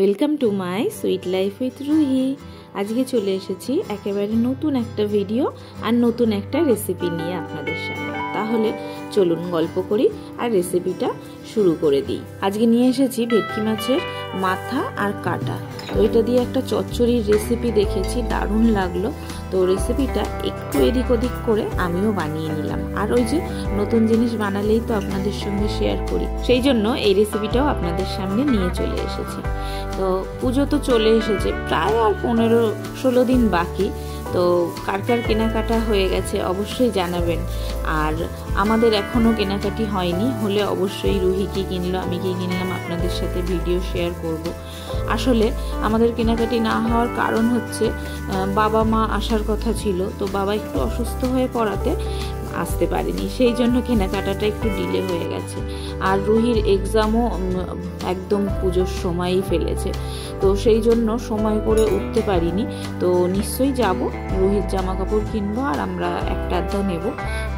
Welcome to my sweet life with Ruhi. আজকে চলে এসেছি একেবারে নতুন একটা ভিডিও আর নতুন একটা রেসিপি নিয়ে আপনাদের সামনে। তাহলে চলুন গল্প করি আর রেসিপিটা শুরু করে দিই। আজকে নিয়ে এসেছি ভেটকি মাছের মাথা আর কাটা। তো এটা দিয়ে একটা চচ্চড়ির রেসিপি দেখেছি, দারুণ লাগলো। তো রেসিপিটা একটু এদিক ওদিক করে আমিও বানিয়ে নিলাম। আর ওই যে নতুন জিনিস বানালেই তো আপনাদের সঙ্গে শেয়ার করি, সেই জন্য এই রেসিপিটাও আপনাদের সামনে নিয়ে চলে এসেছি। তো পুজো তো চলে এসেছে, প্রায় আর 15-16 দিন বাকি। তো কার কার কেনাকাটা হয়ে গেছে অবশ্যই জানাবেন। আর আমাদের এখনও কেনাকাটি হয়নি, হলে অবশ্যই রুহি কি কিনলো আমি কি কিনলাম আপনাদের সাথে ভিডিও শেয়ার করব। আসলে আমাদের কেনাকাটি না হওয়ার কারণ হচ্ছে বাবা মা আসার কথা ছিল, তো বাবা একটু অসুস্থ হয়ে পড়াতে আসতে পারেনি, সেই জন্য কেনাকাটাটা একটু ডিলে হয়ে গেছে। আর রুহির এক্সামও একদম পুজোর সময়ই ফেলেছে, তো সেই জন্য সময় করে উঠতে পারিনি। তো নিশ্চয়ই যাব, রুহির জামা কাপড় কিনবো আর আমরা একটা আধা নেব।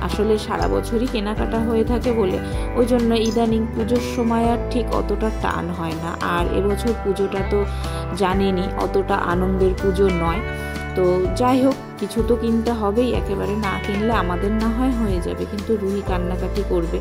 আসলে সারা বছরই কেনাকাটা হয়ে থাকে বলে ওই জন্য ইদানিং পুজোর সময় আর ঠিক অতটা টান হয় না। আর এবছর পুজোটা তো জানেনই অতটা আনন্দের পুজো নয়। তো যাই হোক, কিছু তো কিনতে হবেই, একেবারে না কিনলে আমাদের না হয় হয়ে যাবে, কিন্তু রুহি কান্নাকাটি করবে,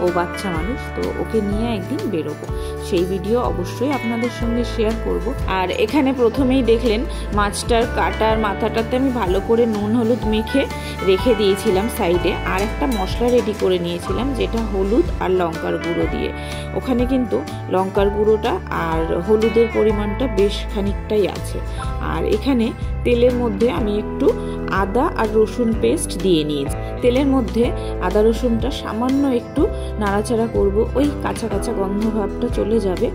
ও বাচ্চা মানুষ, তো ওকে নিয়ে একদিন বেরোবো। সেই ভিডিও অবশ্যই আপনাদের সঙ্গে শেয়ার করব। আর এখানে প্রথমেই দেখলেন মাছটার কাটার মাথাটাতে আমি ভালো করে নুন হলুদ মেখে রেখে দিয়েছিলাম সাইডে। আর একটা মশলা রেডি করে নিয়েছিলাম, যেটা হলুদ আর লঙ্কার গুঁড়ো দিয়ে। ওখানে কিন্তু লঙ্কার গুঁড়োটা আর হলুদের পরিমাণটা বেশ খানিকটাই আছে। আর এখানে তেলের মধ্যে আমি একটু আদা আর রসুন পেস্ট দিয়ে নিয়েছি। তেলের মধ্যে আদা রসুনটা সামান্য একটু নাড়াচাড়া করব, ওই কাঁচা কাঁচা গন্ধ ভাবটা চলে যাবে।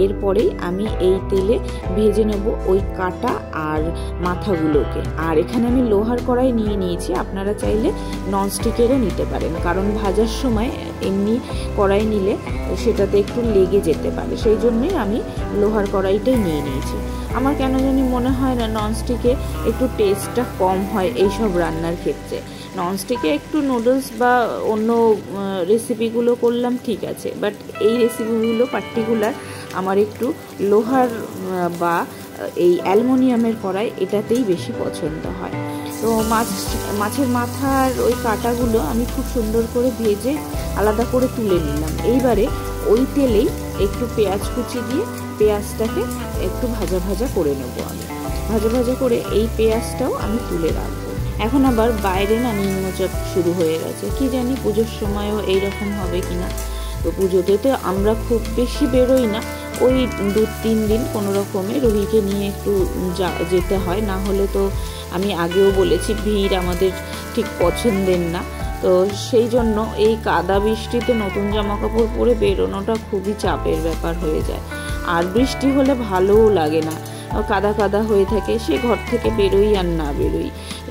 এরপরেই আমি এই তেলে ভেজে নেব ওই কাটা আর মাথাগুলোকে। আর এখানে আমি লোহার কড়াই নিয়ে নিয়েছি, আপনারা চাইলে ননস্টিকেরও নিতে পারেন, কারণ ভাজার সময় এমনি কড়াই নিলে সেটাতে একটু লেগে যেতে পারে, সেই জন্যই আমি লোহার কড়াইটাই নিয়ে নিয়েছি। আমার কেন জানি মনে হয় না ননস্টিকে একটু টেস্টটা কম হয় এইসব রান্নার ক্ষেত্রে। ননস্টিকে একটু নুডলস বা অন্য রেসিপিগুলো করলাম ঠিক আছে, বাট এই রেসিপিগুলো পার্টিকুলার আমার একটু লোহার বা এই অ্যালুমিনিয়ামের কড়াই এটাতেই বেশি পছন্দ হয়। তো মাছের মাথার ওই কাটাগুলো আমি খুব সুন্দর করে ভেজে আলাদা করে তুলে নিলাম। এইবারে ওই তেলেই একটু পেঁয়াজ কুচি দিয়ে পেঁয়াজটাকে একটু ভাজা ভাজা করে নেব। আমি ভাজা ভাজা করে এই পেঁয়াজটাও আমি তুলে রাখবো। এখন আবার বাইরে না নিম্নচাপ শুরু হয়ে গেছে, কি জানি পুজোর সময়ও এইরকম হবে কিনা। তো পুজোতে তো আমরা খুব বেশি বেরোই না, ওই 2-3 দিন কোনো রকমে রুহিকে নিয়ে একটু যেতে হয়, না হলে তো আমি আগেও বলেছি ভিড় আমাদের ঠিক পছন্দের না। তো সেই জন্য এই কাদা বৃষ্টিতে নতুন জামা কাপড় পরে বেরোনোটা খুবই চাপের ব্যাপার হয়ে যায়। আর বৃষ্টি হলে ভালোও লাগে না, কাদা কাদা হয়ে থাকে, সে ঘর থেকে বেরোই আর না বেরোই,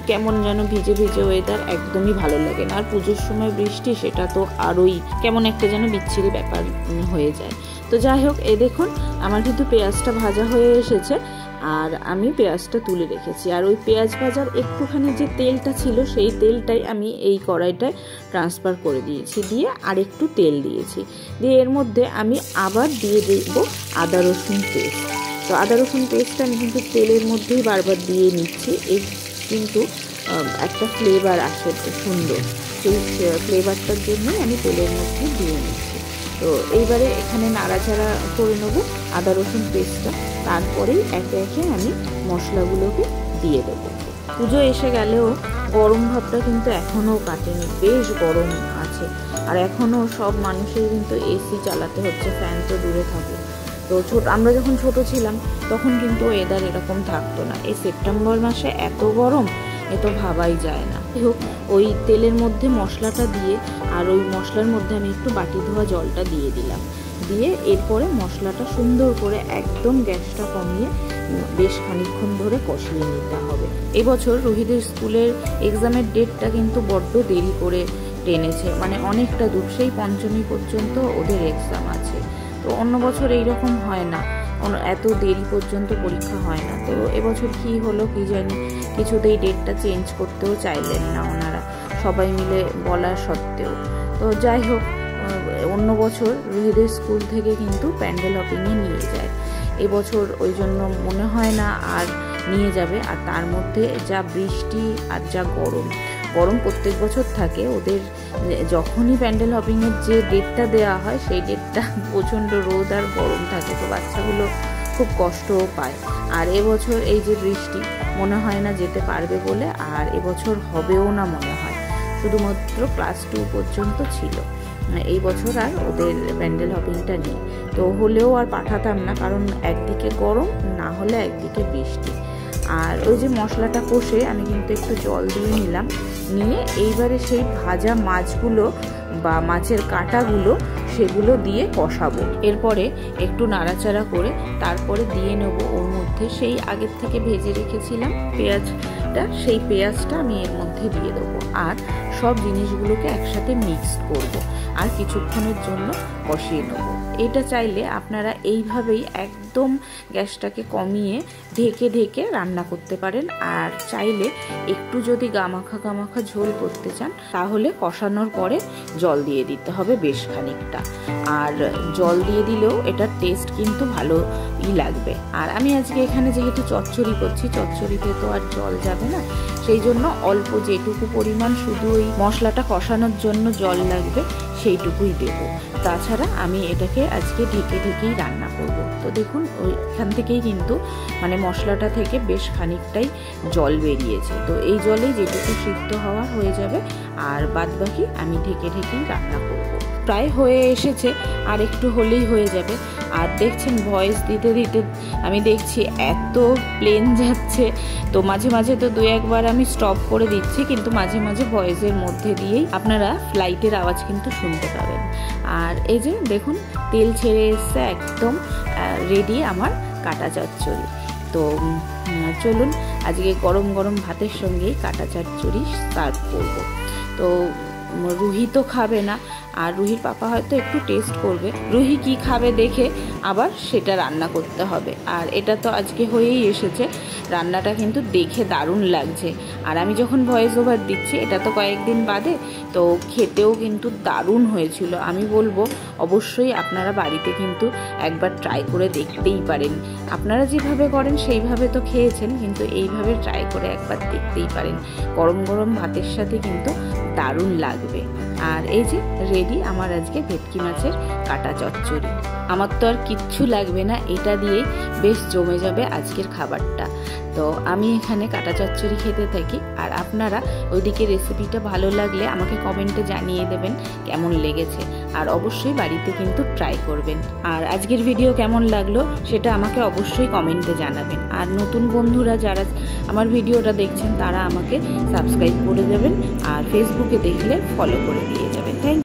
কেমন যেন ভিজে ভিজে ওয়েদার, একদমই ভালো লাগে না। আর পুজোর সময় বৃষ্টি, সেটা তো আরোই কেমন একটা যেন বিচ্ছিরি ব্যাপার হয়ে যায়। তো যাই হোক, এই দেখুন আমার কিন্তু পেঁয়াজটা ভাজা হয়ে এসেছে আর আমি পেঁয়াজটা তুলে রেখেছি। আর ওই পেঁয়াজ ভাজার একটুখানি যে তেলটা ছিল সেই তেলটাই আমি এই কড়াইটায় ট্রান্সফার করে দিয়েছি, দিয়ে আর একটু তেল দিয়েছি, দিয়ে এর মধ্যে আমি আবার দিয়ে দেব আদা রসুন পেস্ট। তো আদা রসুন পেস্টটা আমি কিন্তু তেলের মধ্যেই বারবার দিয়ে নিচ্ছি, এই কিন্তু একটা ফ্লেভার আসে সুন্দর, সেই ফ্লেভারটার জন্যই আমি তেলের মধ্যে দিয়ে নিচ্ছি। তো এইবারে এখানে নাড়াচাড়া করে নেব আদা রসুন পেস্টটা, তারপরেই একে একে আমি মশলাগুলোকে দিয়ে দেবো। পুজো এসে গেলেও গরম ভাবটা কিন্তু এখনও কাটেনি, বেশ গরম আছে। আর এখনও সব মানুষের কিন্তু এসি চালাতে হচ্ছে, ফ্যান তো দূরে থাকে। তো আমরা যখন ছোট ছিলাম তখন কিন্তু ওয়েদার এরকম থাকতো না। এই সেপ্টেম্বর মাসে এত গরম, এ তো ভাবাই যায় না। হোক, ওই তেলের মধ্যে মশলাটা দিয়ে আর ওই মশলার মধ্যে আমি একটু বাটি ধোয়া জলটা দিয়ে দিলাম, দিয়ে এরপরে মশলাটা সুন্দর করে একদম গ্যাসটা কমিয়ে বেশ খানিকক্ষণ ধরে কষিয়ে নিতে হবে। এবছর রুহিদের স্কুলের এক্সামের ডেটটা কিন্তু বড্ড দেরি করে টেনেছে, মানে অনেকটা দূর, সেই পঞ্চমী পর্যন্ত ওদের এক্সাম আছে। তো অন্য বছর এইরকম হয় না, এত দেরি পর্যন্ত পরীক্ষা হয় না। তো এবছর কি হলো কি জানি, কিছুতেই ডেটটা চেঞ্জ করতেও চাইলেন না ওনারা, সবাই মিলে বলা সত্ত্বেও। তো যাই হোক, অন্য বছর রুহিদের স্কুল থেকে কিন্তু প্যান্ডেল হপিংয়ে নিয়ে যায়, এবছর ওই জন্য মনে হয় না আর নিয়ে যাবে। আর তার মধ্যে যা বৃষ্টি আর যা গরম প্রত্যেক বছর থাকে। ওদের যখনই প্যান্ডেল হপিংয়ের যে ডেটটা দেওয়া হয় সেই ডেটটা প্রচণ্ড রোদ আর গরম থাকে, তো বাচ্চাগুলো খুব কষ্টও পায়। আর এবছর এই যে বৃষ্টি, মনে হয় না যেতে পারবে বলে, আর এবছর হবেও না মনে হয়, শুধুমাত্র ক্লাস 2 পর্যন্ত ছিল। এই বছর আর ওদের প্যান্ডেল হপিংটা নেই, তো হলেও আর পাঠাতাম না, কারণ একদিকে গরম, না হলে একদিকে বৃষ্টি। আর ওই যে মশলাটা কষে আমি কিন্তু একটু জল দিয়ে নিলাম, নিয়ে এইবারে সেই ভাজা মাছগুলো বা মাছের কাঁটাগুলো সেগুলো দিয়ে কষাবো। এরপরে একটু নাড়াচাড়া করে তারপরে দিয়ে নেব ওর মধ্যে সেই আগের থেকে ভেজে রেখেছিলাম পেঁয়াজটা, সেই পেঁয়াজটা আমি এর মধ্যে দিয়ে দেবো। আর সব জিনিসগুলোকে একসাথে মিক্স করব আর কিছুক্ষণের জন্য কষিয়ে নেব। এটা চাইলে আপনারা এইভাবেই একদম গ্যাসটাকে কমিয়ে ঢেকে রান্না করতে পারেন। আর চাইলে একটু যদি গামাখা ঝোল করতে চান তাহলে কষানোর পরে জল দিয়ে দিতে হবে বেশ খানিকটা। আর জল দিয়ে দিলেও এটার টেস্ট কিন্তু ভালোই লাগবে। আর আমি আজকে এখানে যেহেতু চচ্চড়ি করছি, চচ্চড়িতে তো আর জল যাবে না, সেই জন্য অল্প যেটুকু পরিমাণ শুধু ওই মশলাটা কষানোর জন্য জল লাগবে সেইটুকুই দেব। তাছাড়া আমি এটাকে আজকে ঢেকেই রান্না করব। তো দেখুন ওইখান থেকেই কিন্তু মানে মশলাটা থেকে বেশ খানিকটাই জল বেরিয়েছে। তো এই জলে যেটুকু সিদ্ধ হওয়া হয়ে যাবে, আর বাদবাকি আমি ঢেকেই রান্না করব। প্রায় হয়ে এসেছে, আর একটু হলেই হয়ে যাবে। আর দেখছেন ভয়েস দিতে আমি দেখছি এত প্লেন যাচ্ছে, তো মাঝে তো 2-1 আমি স্টপ করে দিচ্ছি, কিন্তু মাঝে ভয়েসের মধ্যে দিয়েই আপনারা ফ্লাইটের আওয়াজ কিন্তু শুনতে পাবেন। আর এই যে দেখুন তেল ছেড়ে এসছে, একদম রেডি আমার কাটা চচ্চড়ি। তো চলুন আজকে গরম ভাতের সঙ্গেই কাটা চচ্চড়ি সার্ভ করব। তো রুহি তো খাবে না, আর রুহির পাপা হয়তো একটু টেস্ট করবে, রুহি কি খাবে দেখে আবার সেটা রান্না করতে হবে। আর এটা তো আজকে হয়েই এসেছে, রান্নাটা কিন্তু দেখে দারুণ লাগছে। আর আমি যখন ভয়েস ওভার দিচ্ছি এটা তো কয়েকদিন বাদে, তো খেতেও কিন্তু দারুণ হয়েছিল। আমি বলবো অবশ্যই আপনারা বাড়িতে কিন্তু একবার ট্রাই করে দেখতেই পারেন। আপনারা যেভাবে করেন সেইভাবে তো খেয়েছেন, কিন্তু এইভাবে ট্রাই করে একবার দেখতেই পারেন। গরম ভাতের সাথে কিন্তু দারুণ লাগবে। আর এই যে রেডি আমার আজকে ভেটকি মাছের কাটা চচ্চড়ি। আমার তো আর কিচ্ছু লাগবে না, এটা দিয়েই বেশ জমে যাবে আজকের খাবারটা। তো আমি এখানে কাটা চচ্চড়ি খেতে থাকি, আর আপনারা ওইদিকে রেসিপিটা ভালো লাগলে আমাকে কমেন্টে জানিয়ে দেবেন কেমন লেগেছে। আর অবশ্যই বাড়িতে কিন্তু ট্রাই করবেন। আর আজকের ভিডিও কেমন লাগলো সেটা আমাকে অবশ্যই কমেন্টে জানাবেন। আর নতুন বন্ধুরা যারা আমার ভিডিওটা দেখছেন তারা আমাকে সাবস্ক্রাইব করে দেবেন, আর ফেসবুকে দেখলে ফলো করে দিয়ে যাবেন। Thank you.